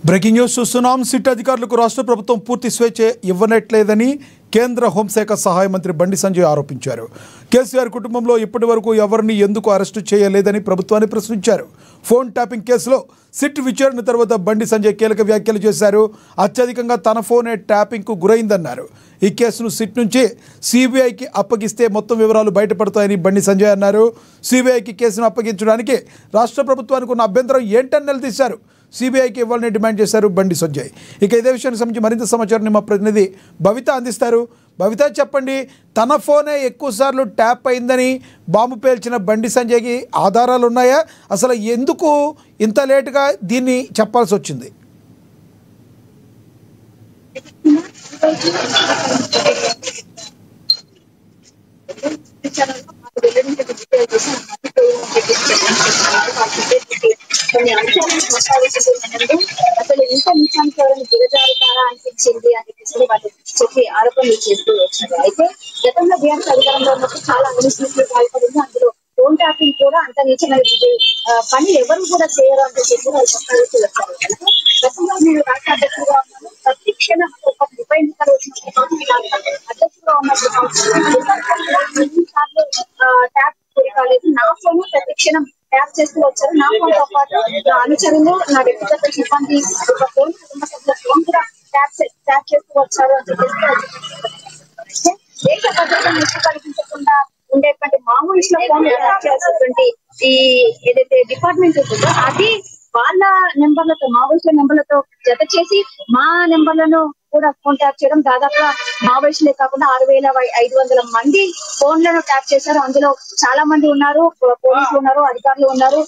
Breaking news చూస్తున్నాం. SIT అధికారులకు రాష్ట్ర ప్రభుత్వం పూర్తి స్వేచ్ఛ ఇవ్వనట్లేదని కేంద్ర హోంశాఖ సహాయ మంత్రి బండి సంజయ్ ఆరోపించారు. కేసీఆర్ కుటుంబంలో ఇప్పటి వరకు ఎవరిని ఎందుకు అరెస్టు చేయలేదని ప్రభుత్వాన్ని ప్రశ్నించారు. ఫోన్ ట్యాపింగ్ కేసులో సిట్ విచారణ తర్వాత బండి సంజయ్ కీలక వ్యాఖ్యలు చేశారు. అత్యధికంగా తన ఫోనే ట్యాపింగ్కు గురైందన్నారు. ఈ కేసును సిట్ నుంచి సిబిఐకి అప్పగిస్తే మొత్తం వివరాలు బయటపడతాయని బండి సంజయ్ అన్నారు. సిబిఐకి కేసును అప్పగించడానికి రాష్ట్ర ప్రభుత్వానికి ఉన్న అభ్యంతరం ఏంటని నిలదీశారు. సిబిఐకి ఇవ్వాలని డిమాండ్ చేశారు బండి సంజయ్. ఇక ఇదే విషయానికి సంబంధించి మరింత సమాచారాన్ని మా ప్రతినిధి భవిత అందిస్తారు. భవిత, చెప్పండి, తన ఫోనే ఎక్కువసార్లు ట్యాప్ అయిందని బాంబు పేల్చిన బండి సంజయ్కి ఆధారాలు ఉన్నాయా? అసలు ఎందుకు ఇంత లేటుగా దీన్ని చెప్పాల్సి వచ్చింది? కొన్ని అంశాలను కొనసాగిస్తుందంటే అసలు ఇంత నిమిషానికి ఎవరైనా దిగజారుతారా అనిపించింది అని చెప్పి వాళ్ళు చెప్పి ఆరోపణలు చేస్తూ వచ్చారు. అయితే గతంలో బీఆర్ఎస్ అధికారంలో ఉన్నప్పుడు చాలా అవినీతికి పాల్పడింది. అందులో ఫోన్ ట్యాపింగ్ కూడా అంత నీచమైన పని ఎవరు కూడా చేయరు అని చెప్పి వాళ్ళు కొనసాగిస్తూ వచ్చారు. గతంలో నేను రాష్ట్ర అధ్యక్షుడుగా ఉన్నాను. ప్రతి క్షణం ఒక ఉప ఎన్నికలు వచ్చినప్పుడు అధ్యక్షుడుగా ఉన్నప్పుడు ట్యాప్ కాలేదు. నా ఫోన్ ప్రతి క్షణం ట్యాప్ చేస్తూ వచ్చారు. నా ఫోన్ తో పాటు అనుచరులు, నా వ్యక్తిగత సిబ్బంది ఒక ఫోన్, కుటుంబ సభ్యుల ఫోన్ కూడా ట్యాప్ చేస్తూ వచ్చారు అని చెప్పేసి దేశ భద్రతను నొక్కి కల్పించకుండా ఉండేటువంటి మామూలుల ఫోన్ ట్యాప్ చేసేటువంటి ఈ ఏదైతే డిపార్ట్మెంట్ ఉంటుందో అది వాళ్ళ నెంబర్లతో, మావోయిస్టుల నెంబర్లతో జత చేసి మా నెంబర్లను కూడా ఫోన్ ట్యాప్ చేయడం. దాదాపుగా మావోయిస్టులే కాకుండా 6,500 మంది ఫోన్లను ట్యాప్ చేశారు. అందులో చాలా మంది ఉన్నారు, పోలీసులు ఉన్నారు, అధికారులు ఉన్నారు,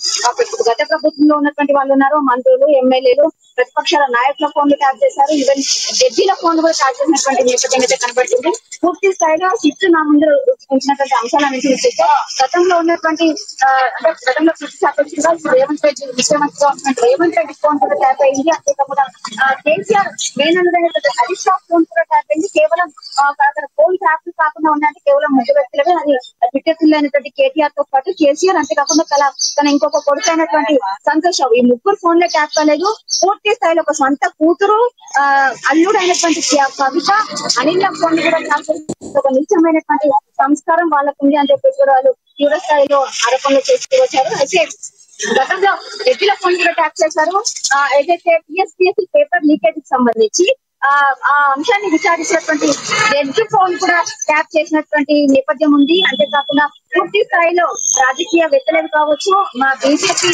గత ప్రభుత్వంలో ఉన్నటువంటి వాళ్ళు ఉన్నారు, మంత్రులు, ఎమ్మెల్యేలు, ప్రతిపక్షాల నాయకుల ఫోన్లు ట్యాప్ చేశారు. ఈవెన్ జడ్జీల ఫోన్ కూడా ట్యాప్ చేసినటువంటి నేపథ్యం అయితే కనబడుతుంది. పూర్తి స్థాయిలో సిట్ నా ముందు ఉంచినటువంటి అంశాలను చూస్తే గతంలో ఉన్నటువంటి గతంలో రేవంత్ రెడ్డి ముఖ్యమంత్రిగా ఉన్నటువంటి రేవంత్ రెడ్డి ఫోన్ కూడా ట్యాప్ అయింది. అంతేకాకుండా కేసీఆర్ మేనల్లుడైనటువంటి హరీష్ రావు ఫోన్ కూడా ట్యాప్ అయింది. కేవలం అక్కడ ఫోన్ ట్యాప్ కాకుండా ఉన్నది కేవలం ముగ్గురు వ్యక్తులమే. అది బిడ్డపిల్లైనటువంటి కేటీఆర్ తో పాటు కేసీఆర్, అంతేకాకుండా తన ఇంకొక కొడుకు అయినటువంటి సంతోష్ రావు, ఈ ముగ్గురు ఫోన్లే ట్యాప్ కాలేదు. పూర్తి స్థాయిలో ఒక సొంత కూతురు, అల్లుడు అయినటువంటి కవిత, అనిల్ ఫోన్ కూడా ట్యాప్ చేసి ఒక నీచమైనటువంటి సంస్కారం వాళ్ళకు ఉంది అని చెప్పేసి కూడా వాళ్ళు తీవ్ర స్థాయిలో ఆరోపణలు చేస్తూ వచ్చారు. అయితే గతంలో జడ్జిల ఫోన్ కూడా ట్యాప్ చేశారు. ఏదైతే టీఎస్పీఎస్సీ పేపర్ లీకేజ్ కి సంబంధించి ఆ అంశాన్ని విచారించినటువంటి జడ్జి ఫోన్ కూడా ట్యాప్ చేసినటువంటి నేపథ్యం ఉంది. అంతేకాకుండా పూర్తి స్థాయిలో రాజకీయ వ్యక్తులు కావచ్చు, మా బీజేపీ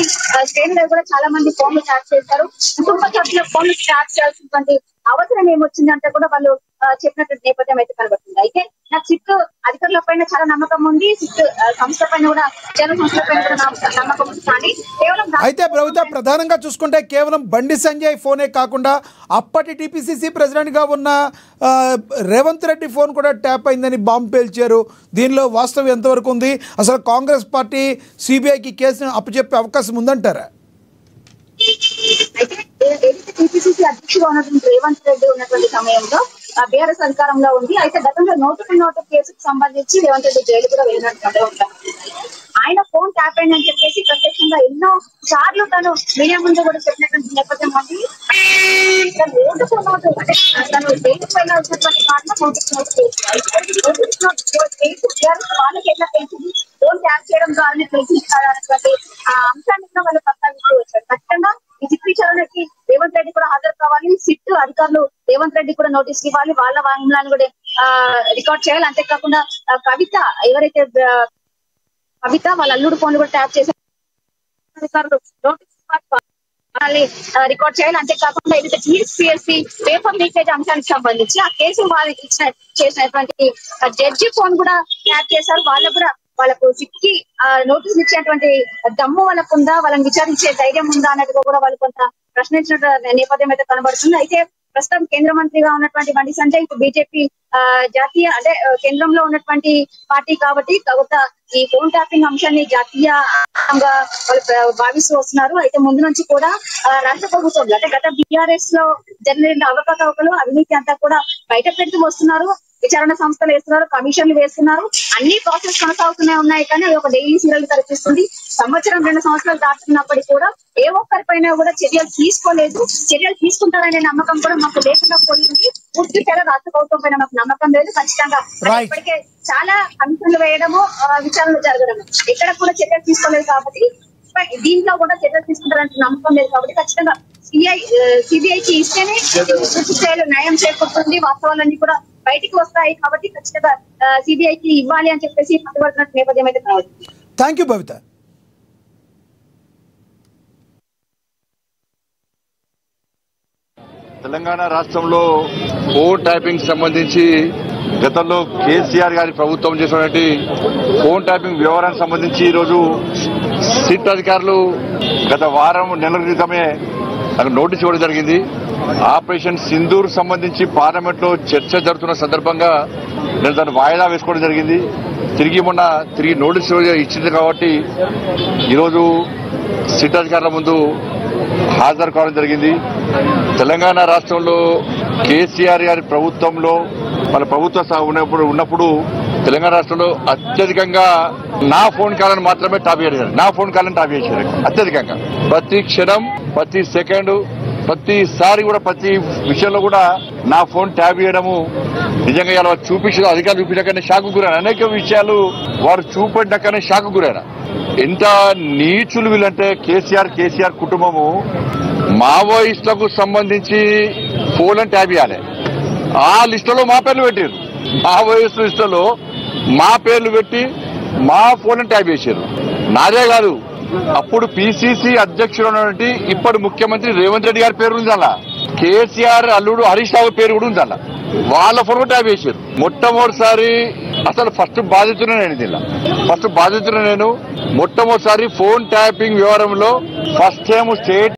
శ్రేణులు కూడా చాలా మంది ఫోన్లు ట్యాప్ చేశారు. కుటుంబ సభ్యుల ఫోన్లు ట్యాప్ చేయాల్సినటువంటి అవసరం ఏమొచ్చిందంటే కూడా వాళ్ళు చెప్పినటువంటి నేపథ్యం అయితే కనబడుతుంది. అయితే నాకు సిట్ అధికారుల పైన చాలా నమ్మకం ఉంది. సిట్ సంస్థ పైన కూడా, జన సంస్థల పైన కూడా నమ్మకం ఉంది. కానీ కేవలం అయితే ప్రభుత్వం ప్రధానంగా చూసుకుంటే కేవలం బండి సంజయ్ ఫోనే కాకుండా అప్పటి టీపీసీసీ ప్రెసిడెంట్ గా ఉన్న రేవంత్ రెడ్డి ఫోన్ కూడా ట్యాప్ అయిందని బాంబు పేల్చారు. దీనిలో వాస్తవం ఎంతవరకు ఉంది? అసలు కాంగ్రెస్ పార్టీ సిబిఐకి కేసును అప్పచెప్పే అవకాశం ఉందంటారా? అయితే ఏదైతే టీపీసీసీ అధ్యక్షుడు ఉన్నటువంటి రేవంత్ రెడ్డి ఉన్నటువంటి సమయంలో బీఆర్ఎస్ అధికారంలో ఉంది. అయితే గతంలో నోటు కేసుకు సంబంధించి రేవంత్ రెడ్డి జైలు కూడా వెళ్ళినట్టు ఉంటారు. ఆయన ఫోన్ ట్యాప్ అయిందని చెప్పేసి ప్రత్యక్షంగా ఎన్నో సార్లు తను మీడియా ముందు కూడా చెప్పినటువంటి నేపథ్యం ఉంది. నోటు అంటే తను జైలు పైన వచ్చినటువంటి కారణం వాళ్ళకి ఎట్లా తెలిసింది, ఫోన్ ట్యాప్ చేయడం ద్వారానే తెలిసింది కాదన్నటువంటి ఆ అంశాన్ని కూడా వాళ్ళు ప్రస్తావిస్తూ వచ్చారు. ఖచ్చితంగా ఈ సిట్ విచారణకి రేవంత్ రెడ్డి కూడా హాజరు కావాలి. సిట్ అధికారులు రేవంత్ రెడ్డి కూడా నోటీస్ ఇవ్వాలి, వాళ్ళ వాంగ్మూలాన్ని కూడా రికార్డ్ చేయాలి. అంతేకాకుండా కవిత, ఎవరైతే కవిత వాళ్ళ అల్లుడు ఫోన్ కూడా ట్యాప్ చేశారు, అధికారులు నోటీస్ రికార్డ్ చేయాలి. అంతేకాకుండా ఏదైతే టీఎస్పీఎస్సీ పేపర్ లీకేజ్ అంశానికి సంబంధించి ఆ కేసు వాళ్ళకి చేసినటువంటి జడ్జి ఫోన్ కూడా ట్యాప్ చేశారు. వాళ్ళకు సిక్కి నోటీసులు ఇచ్చేటువంటి దమ్ము వాళ్ళకు ఉందా, వాళ్ళని విచారించే ధైర్యం ఉందా అన్నట్టుగా కూడా వాళ్ళు కొంత ప్రశ్నించిన నేపథ్యం అయితే కనబడుతుంది. అయితే ప్రస్తుతం కేంద్ర మంత్రిగా ఉన్నటువంటి బండి సంజయ్ బీజేపీ జాతీయ అంటే కేంద్రంలో ఉన్నటువంటి పార్టీ కాబట్టి ఈ ఫోన్ ట్యాపింగ్ అంశాన్ని జాతీయంగా వాళ్ళు భావిస్తూ వస్తున్నారు. అయితే ముందు నుంచి కూడా రాష్ట్ర ప్రభుత్వంలో అంటే గత బీఆర్ఎస్ లో జరిగిన అవకతవకలు, అవినీతి అంతా కూడా బయట పెడుతూ వస్తున్నారు. విచారణ సంస్థలు వేస్తున్నారు, కమిషన్లు వేస్తున్నారు, అన్ని ప్రాసెస్ కొనసాగుతూనే ఉన్నాయి. కానీ అది ఒక డైలీ సీరియల్ కనిపిస్తుంది. సంవత్సరం 2 సంవత్సరాలు దాటుతున్నప్పటికీ కూడా ఏ ఒక్కరిపైన కూడా చర్యలు తీసుకోలేదు. చర్యలు తీసుకుంటారనే నమ్మకం కూడా మాకు లేకుండా పోయింది. పూర్తి చర్య రాష్ట్ర ప్రభుత్వం పైన మాకు నమ్మకం లేదు. ఖచ్చితంగా ఇప్పటికే చాలా కమిషన్లు వేయడము, విచారణలు జరగడము, ఎక్కడ కూడా చర్యలు తీసుకోలేదు. కాబట్టి దీంట్లో కూడా చర్యలు తీసుకుంటారంటే నమ్మకం లేదు. కాబట్టి ఖచ్చితంగా సిబిఐకి ఇస్తేనే పూర్తి స్థాయిలో న్యాయం చేకూరుతుంది, వాస్తవాలన్నీ కూడా బయటికి వస్తాయి. కాబట్టి ఖచ్చితంగా సిబిఐకి ఇవ్వాలి అని చెప్పేసి పట్టుబడుతున్న నేపథ్యం అయితే కావచ్చు. థ్యాంక్ యూ భవిత. తెలంగాణ రాష్ట్రంలో ఫోన్ ట్యాపింగ్ సంబంధించి గతంలో కేసీఆర్ గారి ప్రభుత్వం చేసినటువంటి ఫోన్ ట్యాపింగ్ వ్యవహారానికి సంబంధించి ఈరోజు సిట్ అధికారులు గత నెలల క్రితమే నాకు నోటీస్ ఇవ్వడం జరిగింది. ఆపరేషన్ సింధూర్ సంబంధించి పార్లమెంట్ లో చర్చ జరుగుతున్న సందర్భంగా నేను దాన్ని వాయిదా వేసుకోవడం జరిగింది. తిరిగి నోటీస్ ఇచ్చింది కాబట్టి ఈరోజు సిట్ అధికారుల ముందు హాజరు కావడం జరిగింది. తెలంగాణ రాష్ట్రంలో కేసీఆర్ గారి ప్రభుత్వంలో వాళ్ళ ప్రభుత్వం ఉన్నప్పుడు తెలంగాణ రాష్ట్రంలో అత్యధికంగా నా ఫోన్ కాలను మాత్రమే టాప్ చేశారు. నా ఫోన్ కాలను టాప్ చేశారు అత్యధికంగా. ప్రతి క్షణం, ప్రతి సెకండ్, ప్రతిసారి కూడా ప్రతి విషయంలో కూడా నా ఫోన్ ట్యాప్ చేయడము నిజంగా ఇలా అధికారులు చూపించకనే షాక్ గురైన. అనేక విషయాలు వారు చూపెట్టినాకనే షాక్ గురైన. ఎంత నీచులు వీళ్ళంటే కేసీఆర్ కుటుంబము మావోయిస్టులకు సంబంధించి ఫోన్ ట్యాప్ చేయాలి. ఆ లిస్టులో మా పేర్లు పెట్టారు. మావోయిస్టు లిస్టులో మా పేర్లు పెట్టి మా ఫోన్ ట్యాప్ చేశారు. నాదే కాదు, అప్పుడు పిసిసి అధ్యక్షుడు ఉన్నటువంటి ఇప్పటి ముఖ్యమంత్రి రేవంత్ రెడ్డి గారి పేరు ఉంది అలా, కేసీఆర్ అల్లుడు హరీష్ రావు పేరు కూడా ఉంది అలా. వాళ్ళ ఫోన్ ట్యాప్ చేశారు. మొట్టమొదటిసారి అసలు ఫస్ట్ బాధితుడే నేను మొట్టమొదటిసారి ఫోన్ ట్యాపింగ్ వ్యవహారంలో ఫస్ట్ టైం స్టేట్